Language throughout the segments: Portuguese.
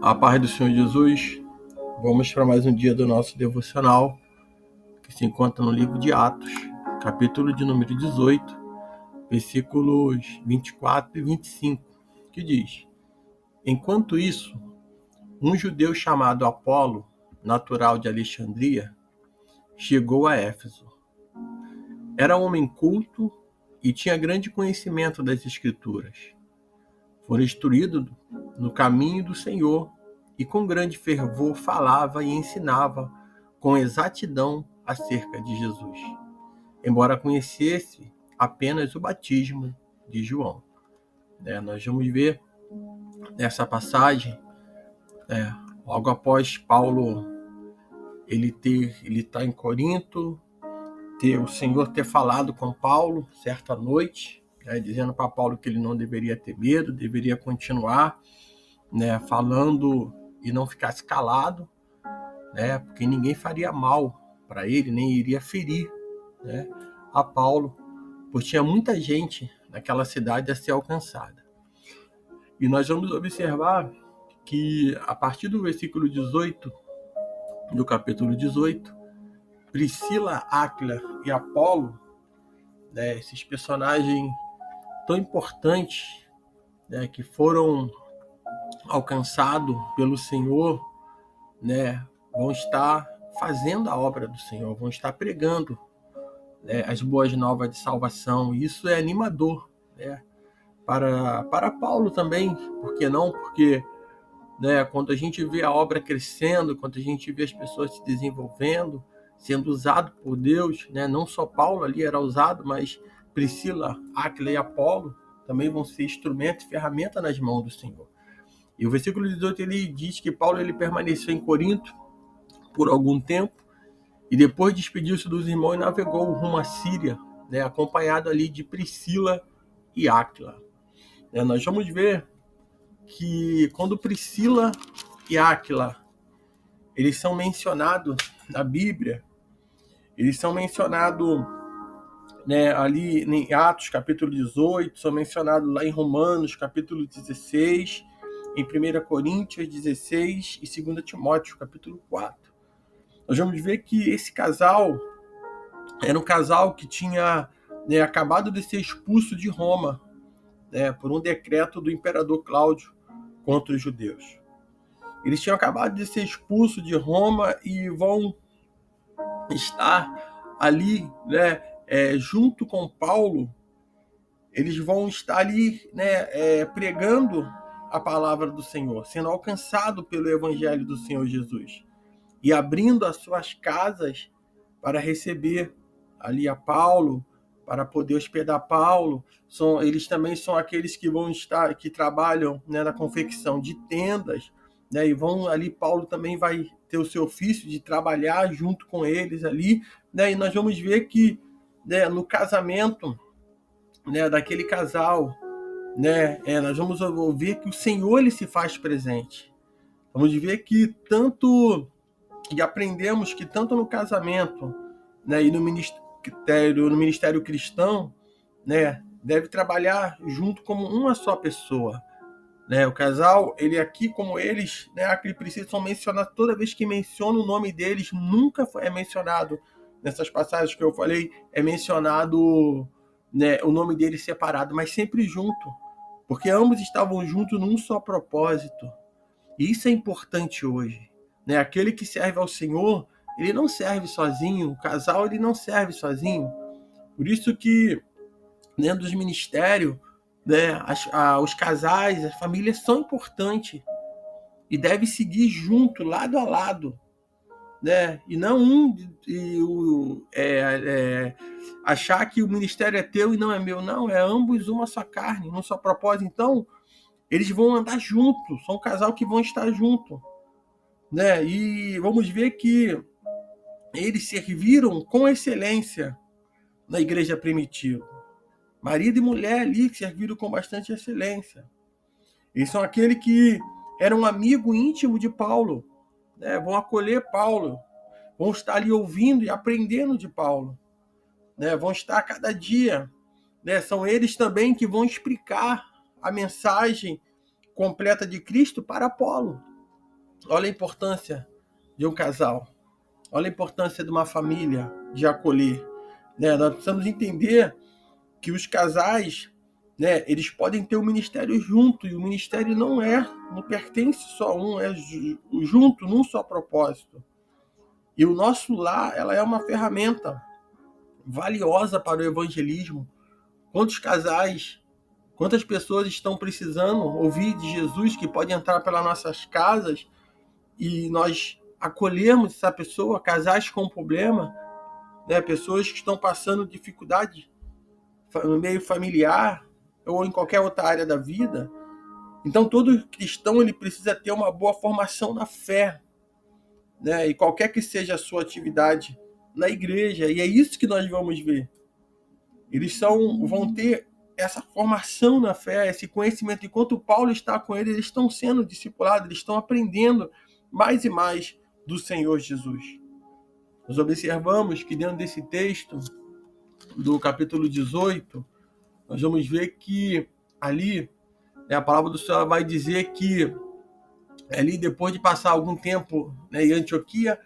A paz do Senhor Jesus, vamos para mais um dia do nosso devocional, que se encontra no livro de Atos, capítulo de número 18, versículos 24 e 25, que diz: Enquanto isso, um judeu chamado Apolo, natural de Alexandria, chegou a Éfeso. Era um homem culto e tinha grande conhecimento das Escrituras. Foi instruído no caminho do Senhor e com grande fervor falava e ensinava com exatidão acerca de Jesus, embora conhecesse apenas o batismo de João. Nós vamos ver nessa passagem, logo após Paulo ele está em Corinto, o Senhor ter falado com Paulo certa noite, dizendo para Paulo que ele não deveria ter medo, deveria continuar, falando e não ficasse calado, porque ninguém faria mal para ele, nem iria ferir, a Paulo, pois tinha muita gente naquela cidade a ser alcançada. E nós vamos observar que a partir do versículo 18, do capítulo 18, Priscila, Áquila e Apolo, esses personagens tão importantes, que foram alcançados pelo Senhor, vão estar fazendo a obra do Senhor, vão estar pregando as boas novas de salvação. E isso é animador, para Paulo também, por que não? Porque quando a gente vê a obra crescendo, quando a gente vê as pessoas se desenvolvendo, sendo usado por Deus, não só Paulo ali era usado, mas Priscila, Áquila e Apolo também vão ser instrumento e ferramenta nas mãos do Senhor. E o versículo 18 ele diz que Paulo ele permaneceu em Corinto por algum tempo e depois despediu-se dos irmãos e navegou rumo à Síria, acompanhado ali de Priscila e Áquila. Nós vamos ver que quando Priscila e Áquila eles são mencionados na Bíblia, eles são mencionados ali em Atos capítulo 18, são mencionados lá em Romanos capítulo 16, em 1 Coríntios 16 e 2 Timóteo capítulo 4. Nós vamos ver que esse casal era um casal que tinha acabado de ser expulso de Roma, por um decreto do imperador Cláudio contra os judeus. Eles tinham acabado de ser expulsos de Roma e vão estar ali, junto com Paulo, eles vão estar ali, pregando a palavra do Senhor, sendo alcançado pelo evangelho do Senhor Jesus e abrindo as suas casas para receber ali a Paulo, para poder hospedar Paulo. Eles também são aqueles que vão estar, que trabalham na confecção de tendas, e vão ali, Paulo também vai ter o seu ofício de trabalhar junto com eles ali, e nós vamos ver que no casamento daquele casal, nós vamos ouvir que o Senhor ele se faz presente. Vamos ver que tanto, e aprendemos que tanto no casamento, e no ministério cristão, deve trabalhar junto como uma só pessoa. O casal, ele aqui, como eles, aquele princípio são mencionados toda vez que menciona o nome deles, nunca é mencionado nessas passagens que eu falei, é mencionado o nome deles separado, mas sempre junto, porque ambos estavam juntos num só propósito. E isso é importante hoje. Aquele que serve ao Senhor, ele não serve sozinho, o casal ele não serve sozinho. Por isso que dentro dos ministérios, os casais, as famílias são importantes e devem seguir junto, lado a lado, e não achar que o ministério é teu e não é meu. Não, é ambos uma só carne, um só propósito. Então, eles vão andar juntos, são um casal que vão estar junto, e vamos ver que eles serviram com excelência na igreja primitiva. Marido e mulher ali que serviram com bastante excelência. Eles são aqueles que eram amigo íntimo de Paulo, vão acolher Paulo, vão estar ali ouvindo e aprendendo de Paulo, vão estar a cada dia. São eles também que vão explicar a mensagem completa de Cristo para Apolo. Olha a importância de um casal. Olha a importância de uma família de acolher. Né? Nós precisamos entender que os casais, né, eles podem ter o ministério junto, e o ministério não pertence só a um, é junto num só propósito. E o nosso lar, ela é uma ferramenta valiosa para o evangelismo. Quantos casais, quantas pessoas estão precisando ouvir de Jesus, que pode entrar pelas nossas casas e nós acolhermos essa pessoa, casais com problema, né, pessoas que estão passando dificuldade no meio familiar ou em qualquer outra área da vida. Então todo cristão ele precisa ter uma boa formação na fé, né? E qualquer que seja a sua atividade na igreja, e é isso que nós vamos ver. Eles vão ter essa formação na fé, esse conhecimento. Enquanto Paulo está com eles estão sendo discipulados, eles estão aprendendo mais e mais do Senhor Jesus. Nós observamos que dentro desse texto, do capítulo 18, nós vamos ver que ali, né, a palavra do Senhor vai dizer que ali, depois de passar algum tempo, né, em Antioquia,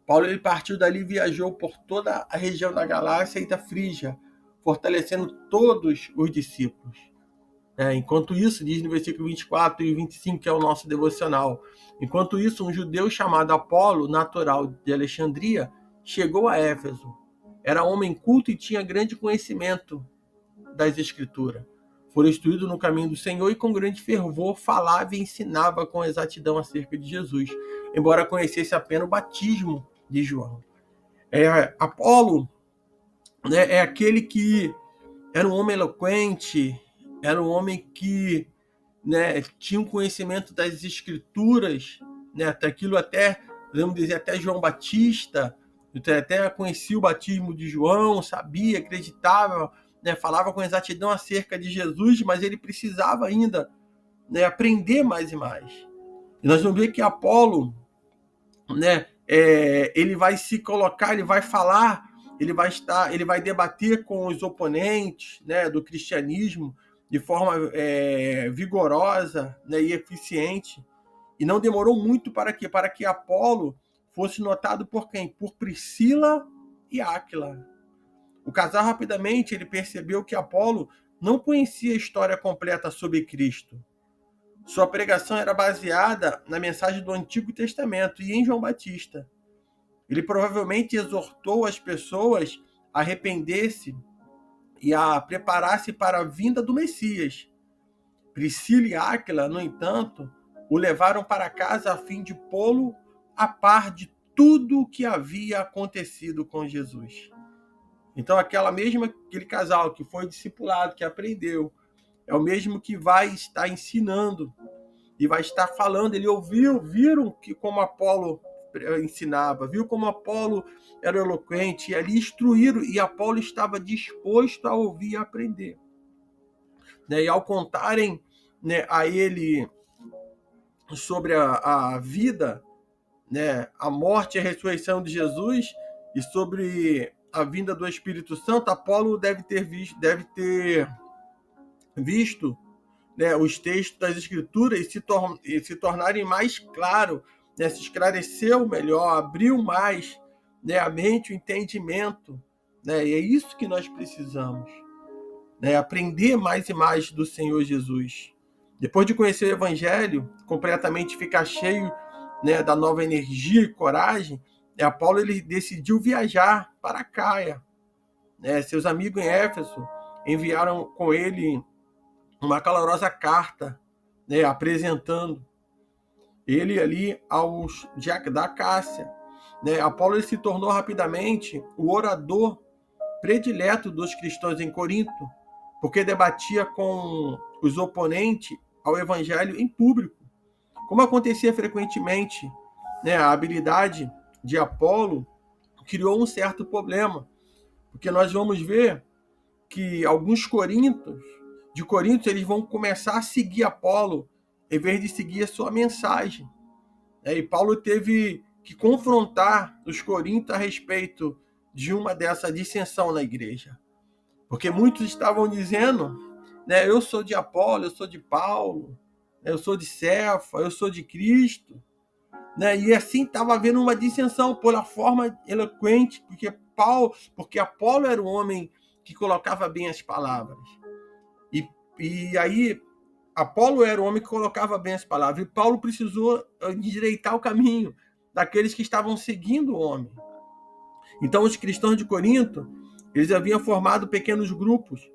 Paulo ele partiu dali e viajou por toda a região da Galácia e da Frígia, fortalecendo todos os discípulos. Enquanto isso, diz no versículo 24 e 25, que é o nosso devocional, enquanto isso, um judeu chamado Apolo, natural de Alexandria, chegou a Éfeso. Era homem culto e tinha grande conhecimento das Escrituras. Foi instruído no caminho do Senhor e com grande fervor falava e ensinava com exatidão acerca de Jesus, embora conhecesse apenas o batismo de João. Apolo, né, é aquele que era um homem eloquente, era um homem que, né, tinha um conhecimento das Escrituras, né, até, podemos dizer, até João Batista, até conhecia o batismo de João, sabia, acreditava, né, falava com exatidão acerca de Jesus, mas ele precisava ainda, né, aprender mais e mais. E nós vamos ver que Apolo, né, ele vai se colocar, ele vai falar, ele vai debater com os oponentes, né, do cristianismo de forma vigorosa, né, e eficiente. E não demorou muito para que Apolo fosse notado por quem? Por Priscila e Áquila. O casal rapidamente ele percebeu que Apolo não conhecia a história completa sobre Cristo. Sua pregação era baseada na mensagem do Antigo Testamento e em João Batista. Ele provavelmente exortou as pessoas a arrepender-se e a preparar-se para a vinda do Messias. Priscila e Áquila, no entanto, o levaram para casa a fim de pô-lo a par de tudo o que havia acontecido com Jesus. Então, aquele casal que foi discipulado, que aprendeu, é o mesmo que vai estar ensinando e vai estar falando. Ele viram que como Apolo ensinava, viu como Apolo era eloquente, e ali instruíram, e Apolo estava disposto a ouvir e aprender. Né? E ao contarem, né, a ele sobre a vida, né, a morte e a ressurreição de Jesus, e sobre a vinda do Espírito Santo, Apolo deve ter visto, né, os textos das Escrituras e se tornarem mais claros, né, se esclareceu melhor, abriu mais, né, a mente, o entendimento. Né, e é isso que nós precisamos, né, aprender mais e mais do Senhor Jesus. Depois de conhecer o Evangelho, completamente ficar cheio, né, da nova energia e coragem, Paulo ele decidiu viajar para Caia. Né, seus amigos em Éfeso enviaram com ele uma calorosa carta, né, apresentando ele ali aos da Cássia. Né, Apolo ele se tornou rapidamente o orador predileto dos cristãos em Corinto, porque debatia com os oponentes ao evangelho em público. Como acontecia frequentemente, né, a habilidade de Apolo criou um certo problema, porque nós vamos ver que alguns de Corinto, eles vão começar a seguir Apolo em vez de seguir a sua mensagem. E Paulo teve que confrontar os coríntios a respeito de uma dessa dissensão na igreja. Porque muitos estavam dizendo, né, eu sou de Apolo, eu sou de Paulo, eu sou de Cefa, eu sou de Cristo. né? E assim estava havendo uma dissensão pela forma eloquente, porque Apolo era o homem que colocava bem as palavras. E aí Apolo era o homem que colocava bem as palavras. E Paulo precisou endireitar o caminho daqueles que estavam seguindo o homem. Então os cristãos de Corinto, eles haviam formado pequenos grupos,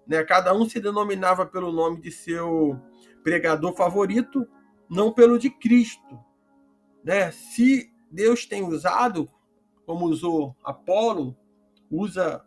né? Cada um se denominava pelo nome de seu pregador favorito, não pelo de Cristo, né? Se Deus tem usado, como usou Apolo, usa,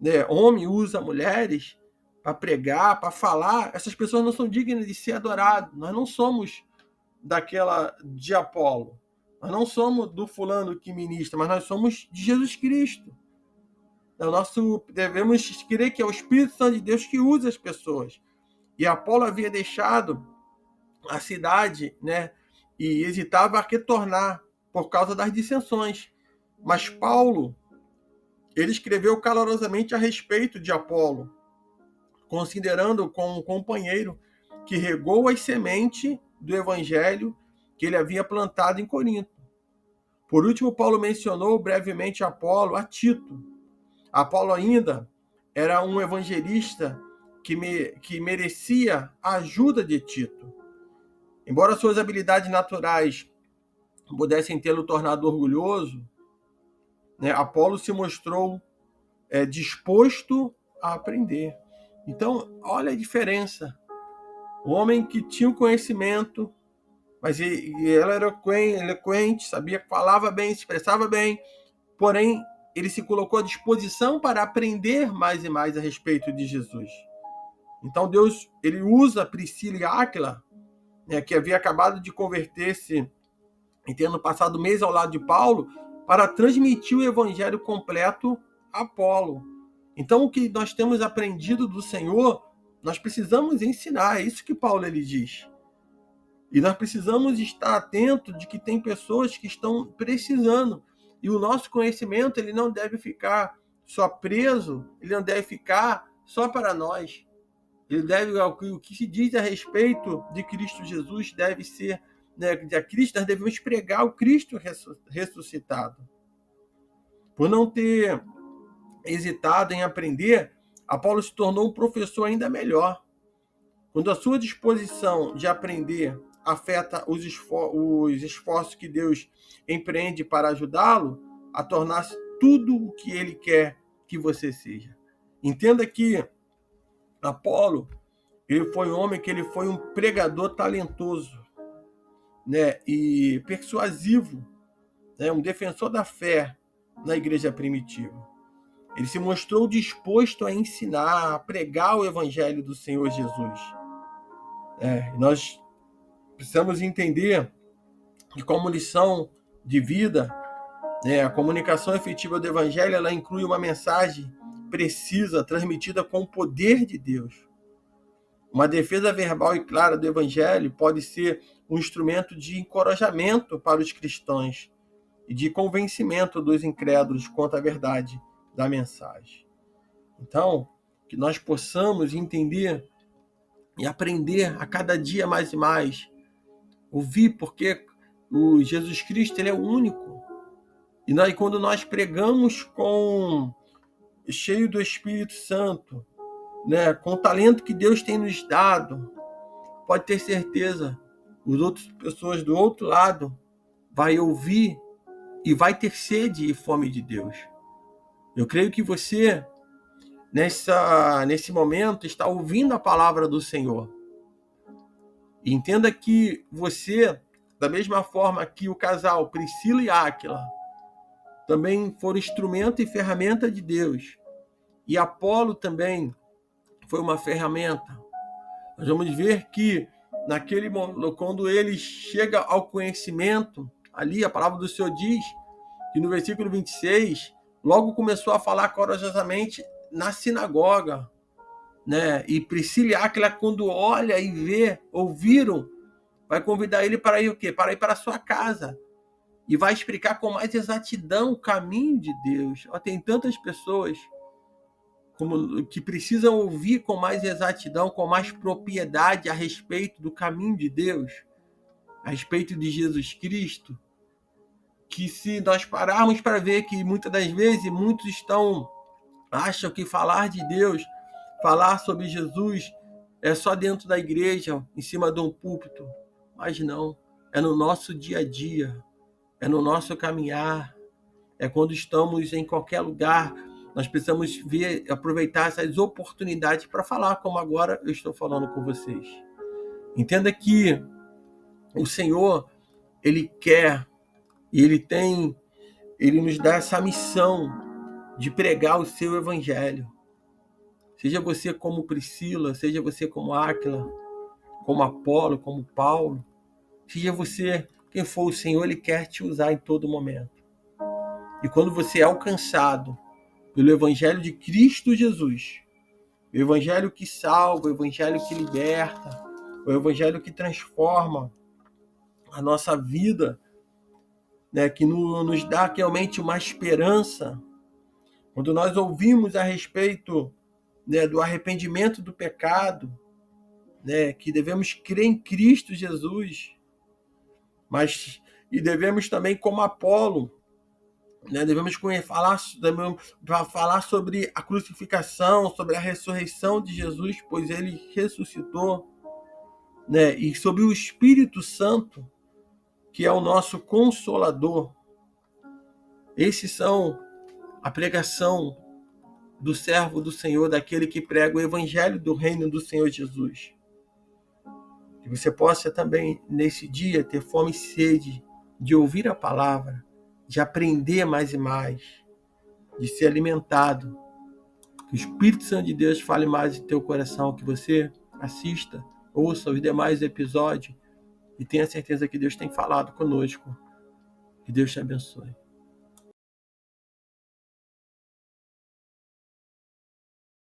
né, homem, usa mulheres para pregar, para falar, essas pessoas não são dignas de ser adoradas. Nós não somos daquela de Apolo. Nós não somos do fulano que ministra, mas nós somos de Jesus Cristo. Devemos crer que é o Espírito Santo de Deus que usa as pessoas. E Apolo havia deixado a cidade, né, e hesitava a retornar por causa das dissensões. Mas Paulo, ele escreveu calorosamente a respeito de Apolo, considerando-o como um companheiro que regou as sementes do evangelho que ele havia plantado em Corinto. Por último, Paulo mencionou brevemente Apolo a Tito. Apolo ainda era um evangelista que merecia a ajuda de Tito. Embora suas habilidades naturais pudessem tê-lo tornado orgulhoso, né, Apolo se mostrou disposto a aprender. Então, olha a diferença. O homem que tinha o conhecimento, mas ele era eloquente, sabia, falava bem, se expressava bem, porém, ele se colocou à disposição para aprender mais e mais a respeito de Jesus. Então, Deus, ele usa Priscila e Áquila, né, que havia acabado de converter-se e tendo passado mês ao lado de Paulo, para transmitir o evangelho completo a Apolo. Então, o que nós temos aprendido do Senhor, nós precisamos ensinar. É isso que Paulo ele diz. E nós precisamos estar atentos de que tem pessoas que estão precisando. E o nosso conhecimento, ele não deve ficar só preso, ele não deve ficar só para nós. Ele deve, o que se diz a respeito de Cristo Jesus deve ser, né, de Cristo, nós devemos pregar o Cristo ressuscitado. Por não ter hesitado em aprender, Apolo se tornou um professor ainda melhor. Quando a sua disposição de aprender afeta os esforços que Deus empreende para ajudá-lo a tornar-se tudo o que ele quer que você seja. Entenda que Apolo, ele foi um homem que ele foi um pregador talentoso, né, e persuasivo, né, um defensor da fé na igreja primitiva. Ele se mostrou disposto a ensinar, a pregar o evangelho do Senhor Jesus. Nós precisamos entender que, como lição de vida, a comunicação efetiva do evangelho, ela inclui uma mensagem precisa, transmitida com o poder de Deus. Uma defesa verbal e clara do evangelho pode ser um instrumento de encorajamento para os cristãos e de convencimento dos incrédulos quanto à verdade da mensagem. Então, que nós possamos entender e aprender a cada dia mais e mais, ouvir, porque o Jesus Cristo, ele é o único. E quando nós pregamos cheio do Espírito Santo, né, com o talento que Deus tem nos dado, pode ter certeza, as outras pessoas do outro lado vai ouvir e vai ter sede e fome de Deus. Eu creio que você, nesse momento, está ouvindo a palavra do Senhor. E entenda que você, da mesma forma que o casal Priscila e Áquila, também foram instrumento e ferramenta de Deus. E Apolo também foi uma ferramenta. Nós vamos ver que naquele momento, quando ele chega ao conhecimento, ali a palavra do Senhor diz que no versículo 26, logo começou a falar corajosamente na sinagoga, né? E Priscila e Áquila, quando olha e vê, ouviram, vai convidar ele para ir o quê? Para ir para a sua casa. E vai explicar com mais exatidão o caminho de Deus. Tem tantas pessoas que precisam ouvir com mais exatidão, com mais propriedade a respeito do caminho de Deus, a respeito de Jesus Cristo. que se nós pararmos para ver que muitas das vezes muitos acham que falar de Deus, falar sobre Jesus é só dentro da igreja, em cima de um púlpito, mas não, é no nosso dia a dia, é no nosso caminhar, é quando estamos em qualquer lugar. Nós precisamos aproveitar essas oportunidades para falar como agora eu estou falando com vocês. Entenda que o Senhor, Ele quer e Ele nos dá essa missão de pregar o seu evangelho. Seja você como Priscila, seja você como Áquila, como Apolo, como Paulo, seja você quem for, o Senhor, Ele quer te usar em todo momento. E quando você é alcançado pelo evangelho de Cristo Jesus, o evangelho que salva, o evangelho que liberta, o evangelho que transforma a nossa vida, né, que nos dá realmente uma esperança, quando nós ouvimos a respeito, né, do arrependimento do pecado, né, que devemos crer em Cristo Jesus, e devemos também, como Apolo, né, devemos falar sobre a crucificação, sobre a ressurreição de Jesus, pois ele ressuscitou, né, e sobre o Espírito Santo, que é o nosso Consolador. Esses são a pregação do servo do Senhor, daquele que prega o evangelho do reino do Senhor Jesus. Que você possa também, nesse dia, ter fome e sede de ouvir a palavra, de aprender mais e mais, de ser alimentado. Que o Espírito Santo de Deus fale mais em teu coração, que você assista, ouça os demais episódios e tenha certeza que Deus tem falado conosco. Que Deus te abençoe.